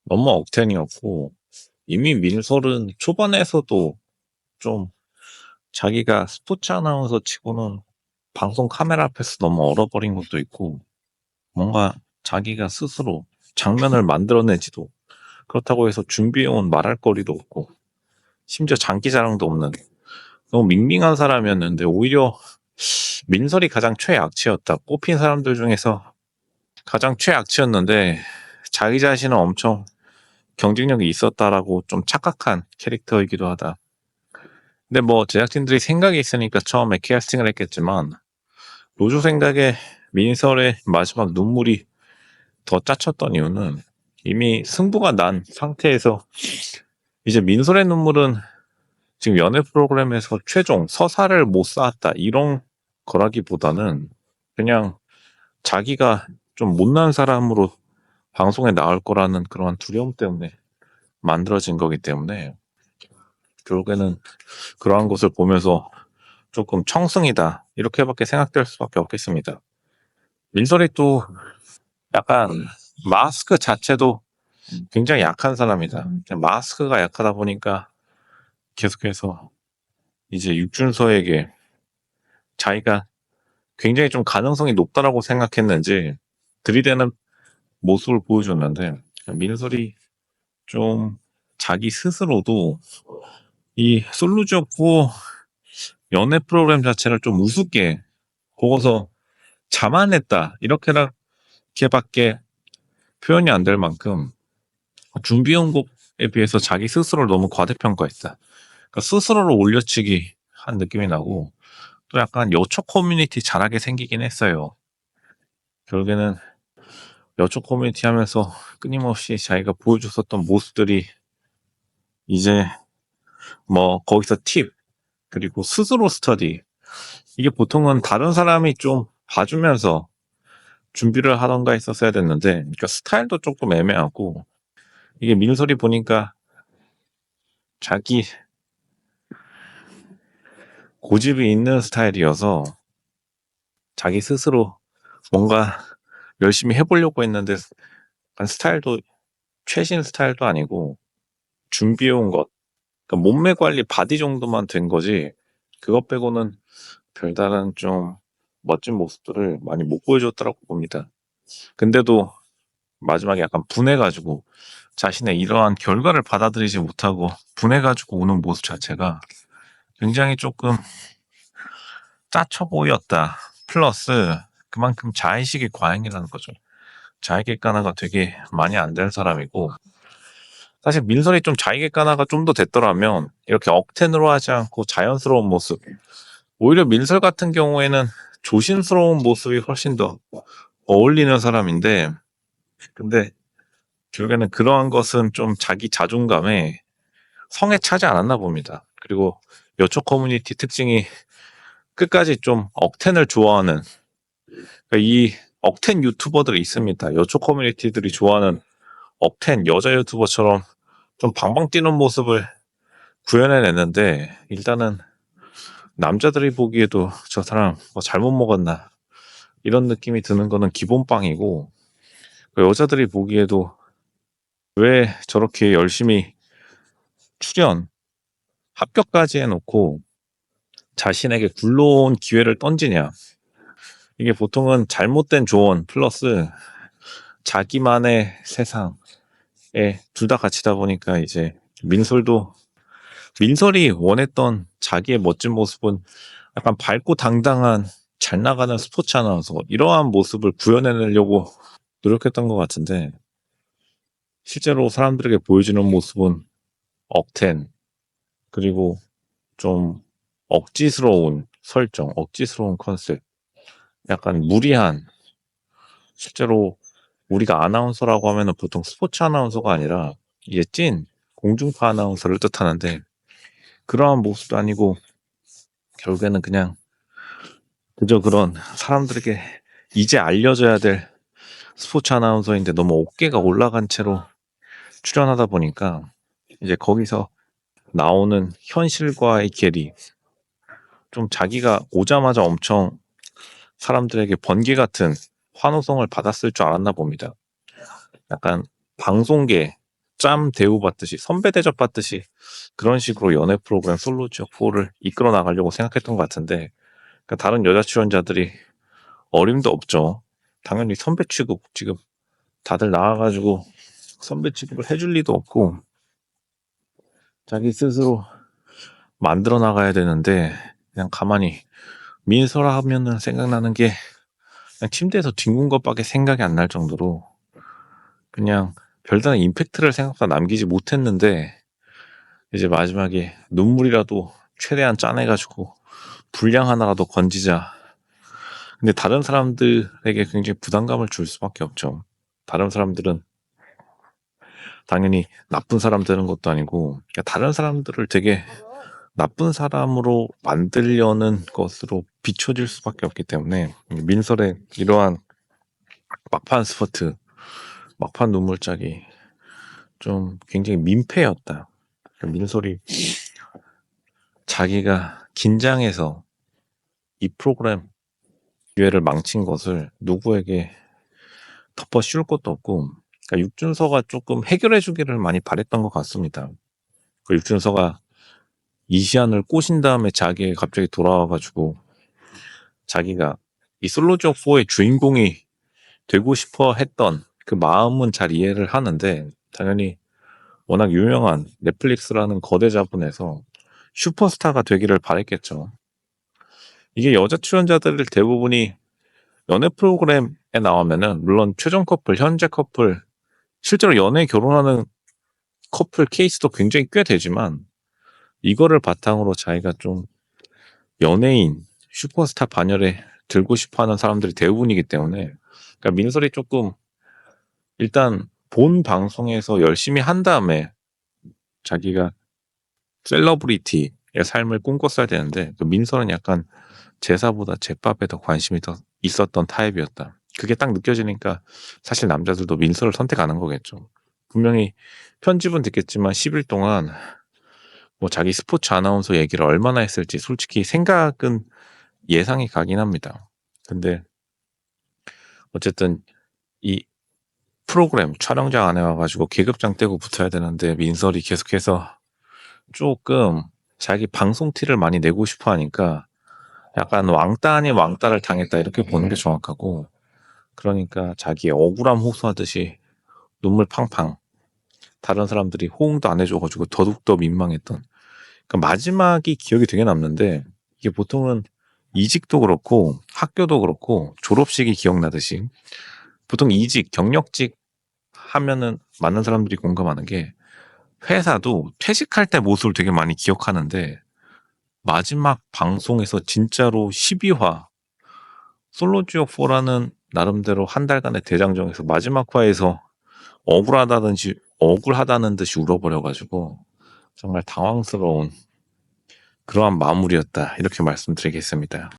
너무 억텐이었고, 이미 민솔은 초반에서도 좀 자기가 스포츠 아나운서 치고는 방송 카메라 앞에서 너무 얼어버린 것도 있고, 뭔가 자기가 스스로 장면을 만들어내지도, 그렇다고 해서 준비해온 말할 거리도 없고, 심지어 장기 자랑도 없는 너무 밍밍한 사람이었는데, 오히려 민설이 가장 최악치였다. 뽑힌 사람들 중에서 가장 최악치였는데, 자기 자신은 엄청 경쟁력이 있었다라고 좀 착각한 캐릭터이기도 하다. 근데 뭐 제작진들이 생각이 있으니까 처음에 캐스팅을 했겠지만, 로조 생각에 민설의 마지막 눈물이 더 짜쳤던 이유는 이미 승부가 난 상태에서 이제 민설의 눈물은 지금 연애 프로그램에서 최종 서사를 못 쌓았다 이런 거라기보다는 그냥 자기가 좀 못난 사람으로 방송에 나올 거라는 그런 두려움 때문에 만들어진 거기 때문에 결국에는 그러한 것을 보면서 조금 청승이다 이렇게밖에 생각될 수밖에 없겠습니다. 민설이 또 약간 마스크 자체도 굉장히 약한 사람이다. 마스크가 약하다 보니까 계속해서 이제 육준서에게 자기가 굉장히 좀 가능성이 높다라고 생각했는지 들이대는 모습을 보여줬는데, 민설이 좀 자기 스스로도 이 솔루지오고 연애 프로그램 자체를 좀 우습게 보고서 자만했다 이렇게밖에 표현이 안 될 만큼 준비한 곡에 비해서 자기 스스로를 너무 과대평가했다. 그러니까 스스로를 올려치기 한 느낌이 나고, 또 약간 여초 커뮤니티 잘하게 생기긴 했어요. 결국에는 여초 커뮤니티 하면서 끊임없이 자기가 보여줬었던 모습들이 이제 뭐 거기서 팁, 그리고 스스로 스터디, 이게 보통은 다른 사람이 좀 봐주면서 준비를 하던가 했었어야 됐는데, 그러니까 스타일도 조금 애매하고, 이게 민설이 보니까 자기 고집이 있는 스타일이어서 자기 스스로 뭔가 열심히 해보려고 했는데 약간 스타일도 최신 스타일도 아니고 준비해온 것, 그러니까 몸매 관리 바디 정도만 된 거지 그것 빼고는 별다른 좀 멋진 모습들을 많이 못 보여줬더라고 봅니다. 근데도 마지막에 약간 분해가지고 자신의 이러한 결과를 받아들이지 못하고 분해가지고 우는 모습 자체가 굉장히 조금 짜쳐 보였다. 플러스 그만큼 자의식이 과잉이라는 거죠. 자기 객관화가 되게 많이 안 된 사람이고, 사실 민설이 좀 자기 객관화가 좀 더 됐더라면 이렇게 억텐으로 하지 않고 자연스러운 모습, 오히려 민설 같은 경우에는 조심스러운 모습이 훨씬 더 어울리는 사람인데, 근데 결국에는 그러한 것은 좀 자기 자존감에 성에 차지 않았나 봅니다. 그리고 여초 커뮤니티 특징이 끝까지 좀 억텐을 좋아하는, 그러니까 이 억텐 유튜버들이 있습니다. 여초 커뮤니티들이 좋아하는 억텐 여자 유튜버처럼 좀 방방 뛰는 모습을 구현해냈는데, 일단은 남자들이 보기에도 저 사람 뭐 잘못 먹었나 이런 느낌이 드는 거는 기본빵이고, 여자들이 보기에도 왜 저렇게 열심히 출연 합격까지 해놓고 자신에게 굴러온 기회를 던지냐, 이게 보통은 잘못된 조언 플러스 자기만의 세상에 둘 다 갇히다 보니까 이제 민설도, 민설이 원했던 자기의 멋진 모습은 약간 밝고 당당한 잘 나가는 스포츠 아나운서, 이러한 모습을 구현해내려고 노력했던 것 같은데, 실제로 사람들에게 보여주는 모습은 억텐, 그리고 좀 억지스러운 설정, 억지스러운 컨셉, 약간 무리한, 실제로 우리가 아나운서라고 하면은 보통 스포츠 아나운서가 아니라 이게 찐 공중파 아나운서를 뜻하는데, 그러한 모습도 아니고 결국에는 그냥 그저 그런 사람들에게 이제 알려져야 될 스포츠 아나운서인데 너무 어깨가 올라간 채로 출연하다 보니까 이제 거기서 나오는 현실과의 괴리, 좀 자기가 오자마자 엄청 사람들에게 번개 같은 환호성을 받았을 줄 알았나 봅니다. 약간 방송계 짬 대우받듯이 선배 대접받듯이 그런 식으로 연애 프로그램 솔로 지역 4를 이끌어 나가려고 생각했던 것 같은데, 그러니까 다른 여자 출연자들이 어림도 없죠. 당연히 선배 취급 지금 다들 나와가지고 선배 취급을 해줄 리도 없고 자기 스스로 만들어 나가야 되는데, 그냥 가만히 민소라 하면은 생각나는 게 그냥 침대에서 뒹군 것밖에 생각이 안 날 정도로 그냥 별다른 임팩트를 생각보다 남기지 못했는데, 이제 마지막에 눈물이라도 최대한 짜내가지고 분량 하나라도 건지자. 근데 다른 사람들에게 굉장히 부담감을 줄 수밖에 없죠. 다른 사람들은 당연히 나쁜 사람 되는 것도 아니고, 그러니까 다른 사람들을 되게 나쁜 사람으로 만들려는 것으로 비춰질 수밖에 없기 때문에 민설의 이러한 막판 스퍼트, 막판 눈물짝이 좀 굉장히 민폐였다. 민설이 자기가 긴장해서 이 프로그램 기회를 망친 것을 누구에게 덮어 씌울 것도 없고, 그러니까 육준서가 조금 해결해 주기를 많이 바랬던 것 같습니다. 그 육준서가 이시안을 꼬신 다음에 자기가 갑자기 돌아와가지고 자기가 이 솔로지옥 4의 주인공이 되고 싶어 했던 그 마음은 잘 이해를 하는데, 당연히 워낙 유명한 넷플릭스라는 거대 자본에서 슈퍼스타가 되기를 바랬겠죠. 이게 여자 출연자들 대부분이 연애 프로그램에 나오면은, 물론 최종 커플, 현재 커플, 실제로 연애 결혼하는 커플 케이스도 굉장히 꽤 되지만, 이거를 바탕으로 자기가 좀 연예인, 슈퍼스타 반열에 들고 싶어 하는 사람들이 대부분이기 때문에, 그러니까 민설이 조금 일단 본 방송에서 열심히 한 다음에 자기가 셀러브리티의 삶을 꿈꿨어야 되는데, 그 민설은 약간 제사보다 제밥에 더 관심이 더 있었던 타입이었다. 그게 딱 느껴지니까 사실 남자들도 민설을 선택하는 거겠죠. 분명히 편집은 됐겠지만 10일 동안 뭐 자기 스포츠 아나운서 얘기를 얼마나 했을지 솔직히 생각은 예상이 가긴 합니다. 근데 어쨌든 이 프로그램 촬영장 안에 와가지고 계급장 떼고 붙어야 되는데, 민설이 계속해서 조금 자기 방송 티를 많이 내고 싶어 하니까 약간 왕따 아닌 왕따를 당했다, 이렇게 보는 게 정확하고, 그러니까 자기의 억울함 호소하듯이 눈물 팡팡, 다른 사람들이 호응도 안 해줘가지고 더욱더 민망했던, 그러니까 마지막이 기억이 되게 남는데, 이게 보통은 이직도 그렇고 학교도 그렇고 졸업식이 기억나듯이, 보통 이직, 경력직 하면은 많은 사람들이 공감하는 게 회사도 퇴직할 때 모습을 되게 많이 기억하는데, 마지막 방송에서 진짜로 12화 솔로지옥 4라는 나름대로 한 달간의 대장정에서 마지막 화에서 억울하다는 듯이 울어버려가지고 정말 당황스러운 그러한 마무리였다, 이렇게 말씀드리겠습니다.